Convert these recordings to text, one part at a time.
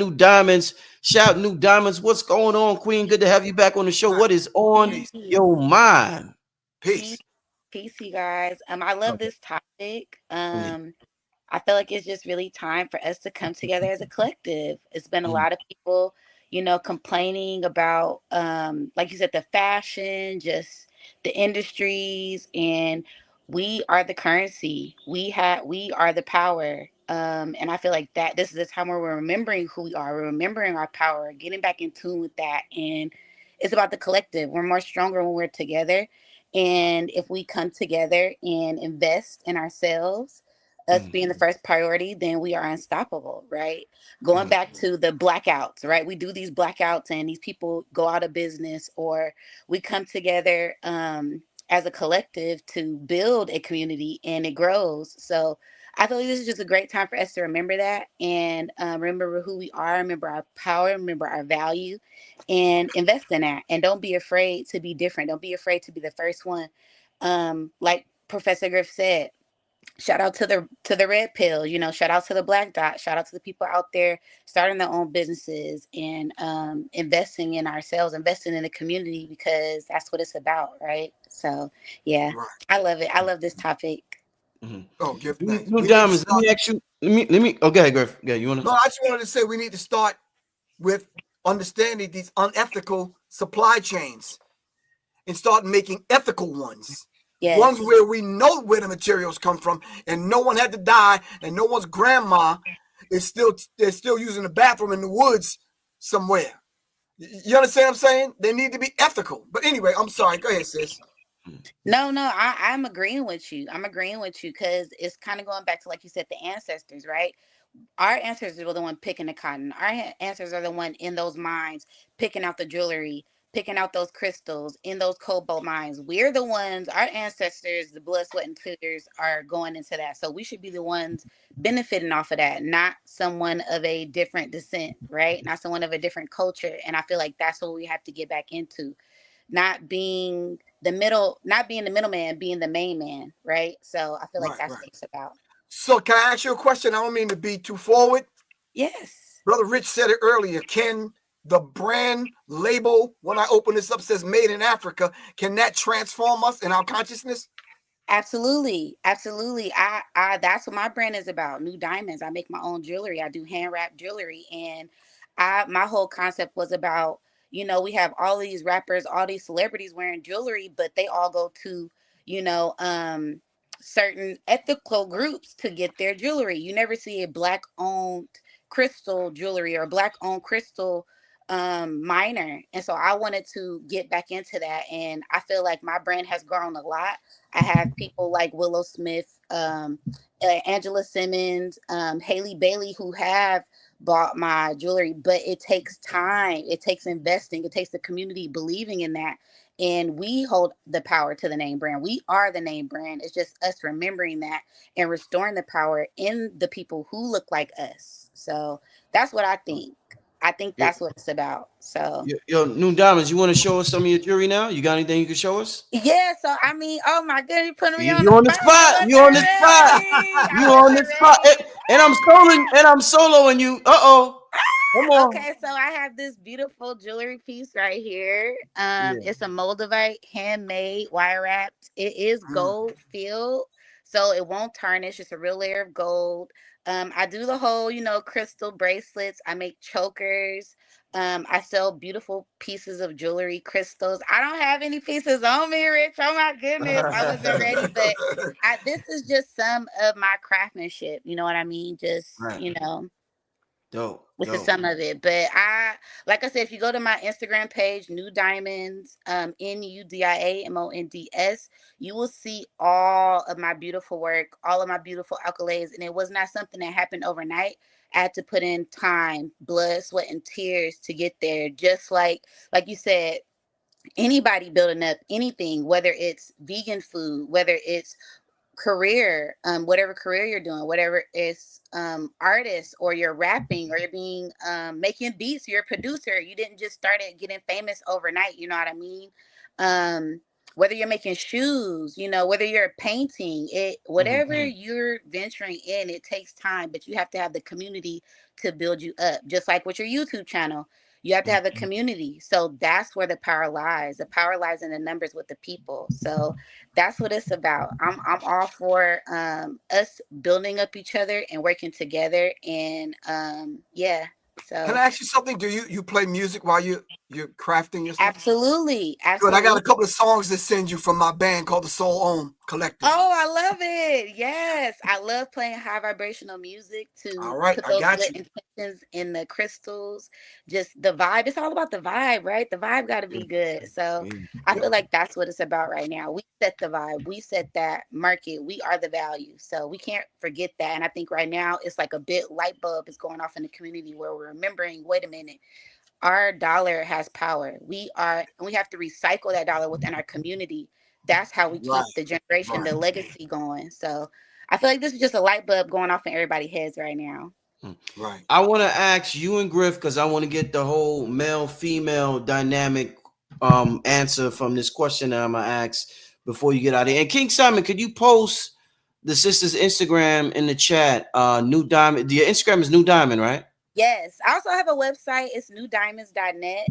New Diamonds. Shout New Diamonds. What's going on, Queen? Good to have you back on the show. What is on Peace. your mind? Peace. Peace, peace, you guys. I love Okay. this topic. Yeah. I feel like it's just really time for us to come together as a collective. It's been a Mhm. lot of people, complaining about, like you said, the fashion, just the industries, and we are the currency. We are the power. And I feel like that this is the time where we're remembering who we are, we're remembering our power, getting back in tune with that, and it's about the collective. We're more stronger when we're together, and if we come together and invest in ourselves, us being the Mhm. first priority, then we are unstoppable, right? Going Mhm. back to the blackouts, right? We do these blackouts and these people go out of business, or we come together as a collective to build a community and it grows. So I feel like this is just a great time for us to remember that and remember who we are, remember our power, remember our value, and invest in that. And don't be afraid to be different. Don't be afraid to be the first one. Like Professor Griff said, shout out to the red pill, shout out to the black dot, shout out to the people out there starting their own businesses and investing in ourselves, investing in the community, because that's what it's about, right? So yeah, Right. I love it. I love this topic. Mhm. Oh, give thanks. New We need to Diamonds. Let start. me ask you. Let me. Okay, Griff. Yeah, you wanna? No, I just wanted to say we need to start with understanding these unethical supply chains and start making ethical ones. Ones Yes, where we know where the materials come from and no one had to die and no one's grandma is still they're still using the bathroom in the woods somewhere. You understand what I'm saying? They need to be ethical. But anyway, I'm sorry. Go ahead, sis. no, I'm agreeing with you. I'm agreeing with you because it's kind of going back to, like you said, the ancestors, right? Our ancestors were the one picking the cotton. Our ancestors are the one in those mines picking out the jewelry, picking out those crystals in those cobalt mines. We're the ones, our ancestors, the blood, sweat, and tears are going into that. So we should be the ones benefiting off of that, not someone of a different descent, right? Not someone of a different culture. And I feel like that's what we have to get back into. Not being the middleman, being the main man, right? So I feel like Right, that's right. what it's about. So can I ask you a question? I don't mean to be too forward. Yes. Brother Rich said it earlier. Can the brand label, when I open this up, says made in Africa, can that transform us in our consciousness? Absolutely. Absolutely. I that's what my brand is about. New diamonds. I make my own jewelry. I do hand wrap jewelry. And my whole concept was about, we have all these rappers, all these celebrities wearing jewelry, but they all go to, you know, um certain ethical groups to get their jewelry. You never see a black owned crystal jewelry or black owned crystal minor. And so I wanted to get back into that. And I feel like my brand has grown a lot. I have people like Willow Smith, Angela Simmons, Haley Bailey, who have bought my jewelry, but it takes time. It takes investing. It takes the community believing in that. And we hold the power to the name brand. We are the name brand. It's just us remembering that and restoring the power in the people who look like us. So that's what I think. I think Yo, that's what it's about. So yo, New Diamonds. You want to show us some of your jewelry now? You got anything you can show us? yeah, so I mean, oh my goodness, you putting me on You the on the spot. I spot. You wasn't on the spot. ready. You I on the wasn't spot. ready. And I'm soloing. And I'm soloing you. Uh-oh. Come on. Okay, so I have this beautiful jewelry piece right here. Yeah. It's a Moldavite, handmade, wire wrapped. It is Mm. gold filled, so it won't tarnish. It's a real layer of gold. I do the whole, crystal bracelets. I make chokers. I sell beautiful pieces of jewelry, crystals. I don't have any pieces on me, Rich. Oh my goodness, I wasn't ready, but this is just some of my craftsmanship. You know what I mean? Just Right. Dope. this is Dope. some of it. But like I said, if you go to my Instagram page, New Diamonds, NUDIAMONDS, you will see all of my beautiful work, all of my beautiful accolades. And it was not something that happened overnight. I had to put in time, blood, sweat, and tears to get there. Just like you said, anybody building up anything, whether it's vegan food, whether it's career, whatever career you're doing, whatever it's artist, or you're rapping, or you're being making beats, you're a producer. You didn't just start it getting famous overnight, you know what I mean? um whether you're making shoes, whether you're painting, whatever Mhm. you're venturing in, it takes time, but you have to have the community to build you up. Just like with your YouTube channel, you have to have a Mhm. community. So that's where the power lies. The power lies in the numbers with the people. So that's what it's about. I'm all for us building up each other and working together. And yeah. Can So I ask you something? Do you play music while you're crafting your stuff? absolutely, Good. I got a absolutely. couple of songs to send you from my band called the Soul Ohm Collective. Oh, I love it. Yes. I love playing high vibrational music All to right, put I those got good you. intentions in the crystals. Just the vibe. It's all about the vibe, right? The vibe got to be good. So Yeah. I Yep. feel like that's what it's about right now. We set the vibe, we set that market, we are the value. So we can't forget that. And I think right now it's like a bit light bulb is going off in the community where we're remembering, wait a minute, our dollar has power. We have to recycle that dollar within our community. That's how we Right, keep the generation, right. the legacy going. So I feel like this is just a light bulb going off in everybody's heads right now. Mm. Right. I want to ask you and Griff because I want to get the whole male female dynamic answer from this question that I'm gonna ask before you get out of here. And King Simon, could you post the sister's Instagram in the chat? New Diamond. Your Instagram is New Diamond, right? Yes. I also have a website. It's newdiamonds.net.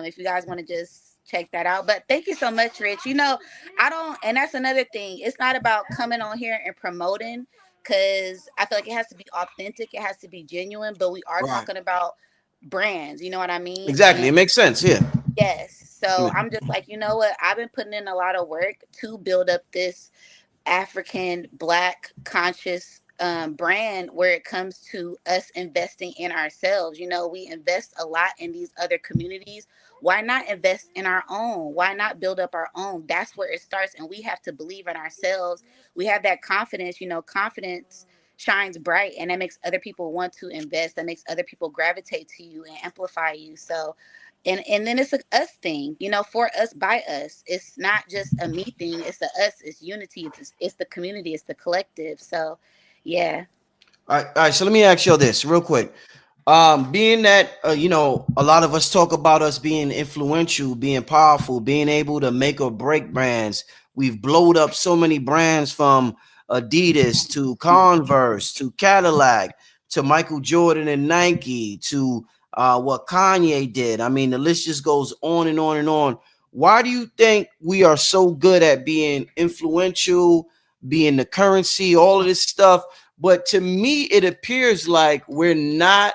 If you guys want to just check that out. But thank you so much, Rich. I don't, and that's another thing. It's not about coming on here and promoting because I feel like it has to be authentic. It has to be genuine. But we are Right. talking about brands. You know what I mean? Exactly. And It makes sense. Yeah. yes. So I'm just like, you know what? I've been putting in a lot of work to build up this African Black conscious brand where it comes to us investing in ourselves. We invest a lot in these other communities. Why not invest in our own? Why not build up our own? That's where it starts. And we have to believe in ourselves. We have that confidence. Confidence shines bright and that makes other people want to invest. That makes other people gravitate to you and amplify you. So and then it's a us thing, for us by us. It's not just a me thing. It's a us. It's unity. It's the community. It's the collective. So, yeah. All right. So let me ask you this real quick. Being that a lot of us talk about us being influential, being powerful, being able to make or break brands. We've blowed up so many brands from Adidas to Converse to Cadillac to Michael Jordan and Nike to what Kanye did. I mean, the list just goes on and on and on. Why do you think we are so good at being influential, being the currency, all of this stuff? But to me, it appears like we're not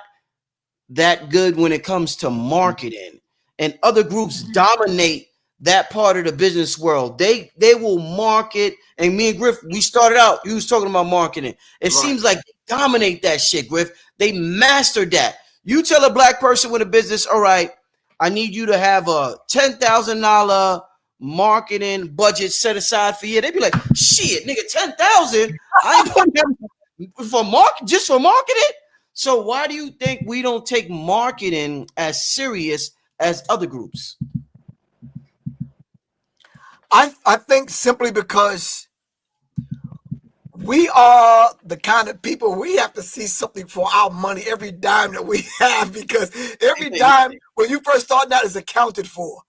that good when it comes to marketing, and other groups dominate that part of the business world. They will market, and me and Griff, we started out, you was talking about marketing. It Right. seems like they dominate that shit, Griff. They mastered that. You tell a black person with a business, all right, I need you to have a $10,000 marketing budget set aside for you. They'd be like, shit, nigga, 10,000. I ain't putting that for market just for marketing. So why do you think we don't take marketing as serious as other groups? I think simply because we are the kind of people we have to see something for our money every dime that we have because every dime when you first start out is accounted for.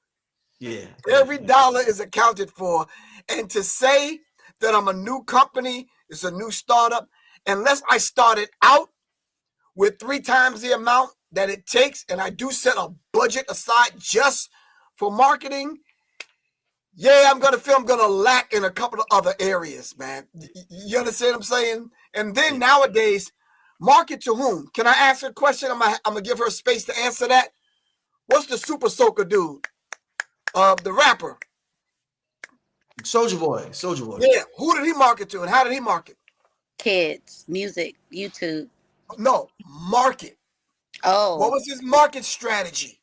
Yeah. Every dollar is accounted for. And to say that I'm a new company, it's a new startup, unless I started out with 3 times the amount that it takes, and I do set a budget aside just for marketing, yeah, I'm gonna feel I'm gonna lack in a couple of other areas, man. You understand what I'm saying? And then nowadays, market to whom? Can I ask her a question? I'm gonna give her space to answer that. What's the super soaker dude? The rapper. Soldier Boy. Soldier Boy. Yeah, who did he market to, and how did he market? Kids, music, YouTube. No, market. What Oh, was his market strategy?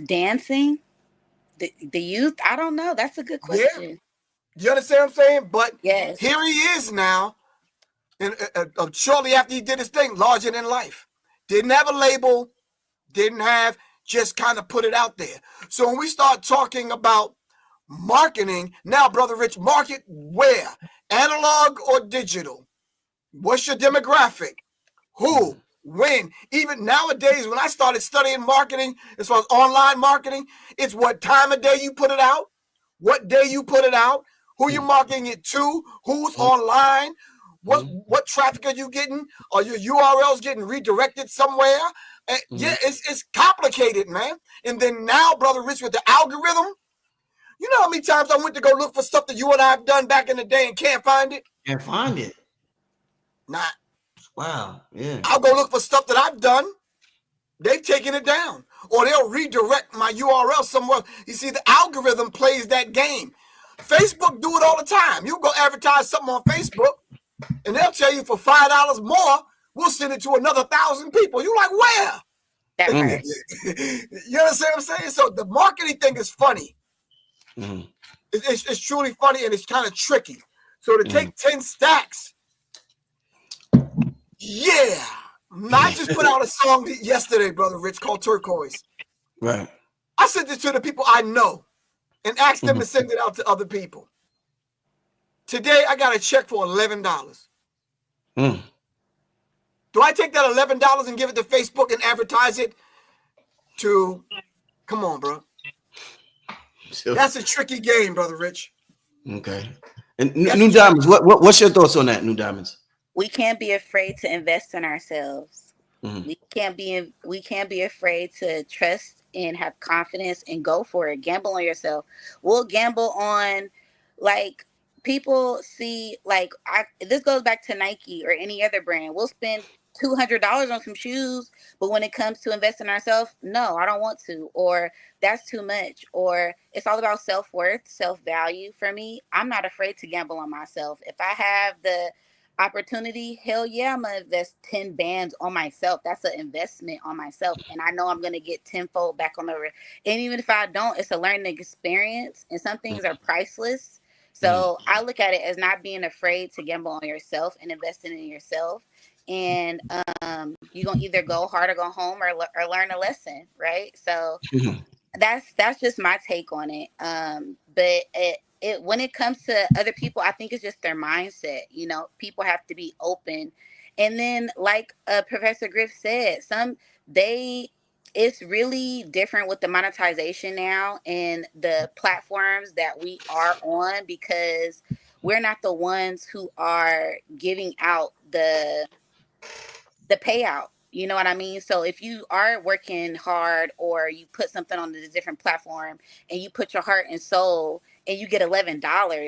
dancing. The youth. I don't know. That's a good Yeah, question. you understand what I'm saying? But Yes. here he is now, and shortly after he did his thing, larger than life. Didn't have a label, didn't have, just kind of put it out there. So when we start talking about marketing, now, Brother Rich, market where? Analog or digital? What's your demographic? Who? When? Even nowadays, when I started studying marketing, as far as online marketing, it's what time of day you put it out, what day you put it out, who you marketing it to, who's online, what traffic are you getting? Are your URLs getting redirected somewhere? Yeah, it's complicated, man. And then now, Brother Rich, with the algorithm, you know how many times I went to go look for stuff that you and I have done back in the day and can't find it? Can't find it. Nah. Wow. Yeah. I'll go look for stuff that I've done. They've taken it down. Or they'll redirect my URL somewhere. You see, the algorithm plays that game. Facebook do it all the time. You go advertise something on Facebook, and they'll tell you for $5 more, we'll send it to another 1,000 people. You like, where? That part. You understand what I'm saying? So the marketing thing is funny. It's truly funny, and it's kind of tricky. So to take 10 stacks, yeah. I just put out a song yesterday, Brother Rich, called Turquoise. Right. I sent it to the people I know and asked them to send it out to other people. Today, I got a check for $11. Do I take that $11 and give it to Facebook and advertise it to? Come on, bro. That's a tricky game, Brother Rich. Okay. And New Diamonds, what's your thoughts on that, New Diamonds? We can't be afraid to invest in ourselves. We can't be afraid to trust and have confidence and go for it. Gamble on yourself. We'll gamble on, like, people see, like, this goes back to Nike or any other brand. We'll spend $200 on some shoes, but when it comes to investing in ourselves, no, I don't want to, or that's too much, or it's all about self-worth, self-value. For me, I'm not afraid to gamble on myself. If I have the opportunity, hell yeah, I'm gonna invest 10 bands on myself. That's an investment on myself, and I know I'm gonna get tenfold back on over. And even if I don't, it's a learning experience, and some things are priceless. So I look at it as not being afraid to gamble on yourself and investing in yourself. And you're gonna either go hard or go home, or learn a lesson, right? So that's just my take on it. But it when it comes to other people, I think it's just their mindset. You know, people have to be open. And then, like Professor Griff said, it's really different with the monetization now and the platforms that we are on, because we're not the ones who are giving out the payout. You know what I mean? So if you are working hard, or you put something on a different platform and you put your heart and soul and you get $11,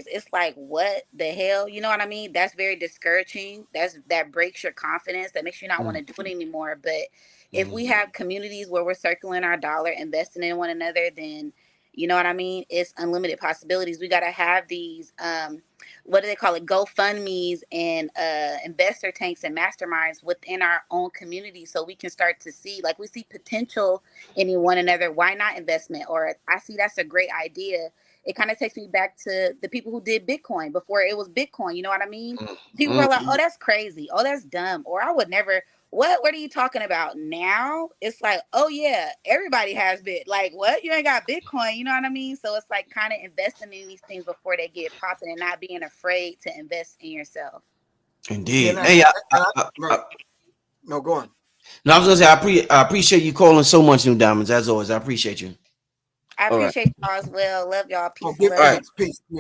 it's like, what the hell? You know what I mean? That's very discouraging. That breaks your confidence. That makes you not want to do it anymore. But if we have communities where we're circling our dollar, investing in one another, then you know what I mean? It's unlimited possibilities. We got to have these, what do they call it? GoFundMe's and investor tanks and masterminds within our own community, so we can start to see, like, we see potential in one another. Why not investment? Or I see that's a great idea. It kind of takes me back to the people who did Bitcoin before it was Bitcoin. You know what I mean? People were like, oh, that's crazy. Oh, that's dumb. Or I would never. What are you talking about? Now it's like, oh yeah, everybody has like, what? You ain't got Bitcoin, you know what I mean? So it's like kind of investing in these things before they get popping, and not being afraid to invest in yourself. Indeed. No, go on. No, I was gonna say I appreciate you calling so much, New Diamonds. As always, I appreciate you. I appreciate y'all as well. Love y'all. Peace. Peace.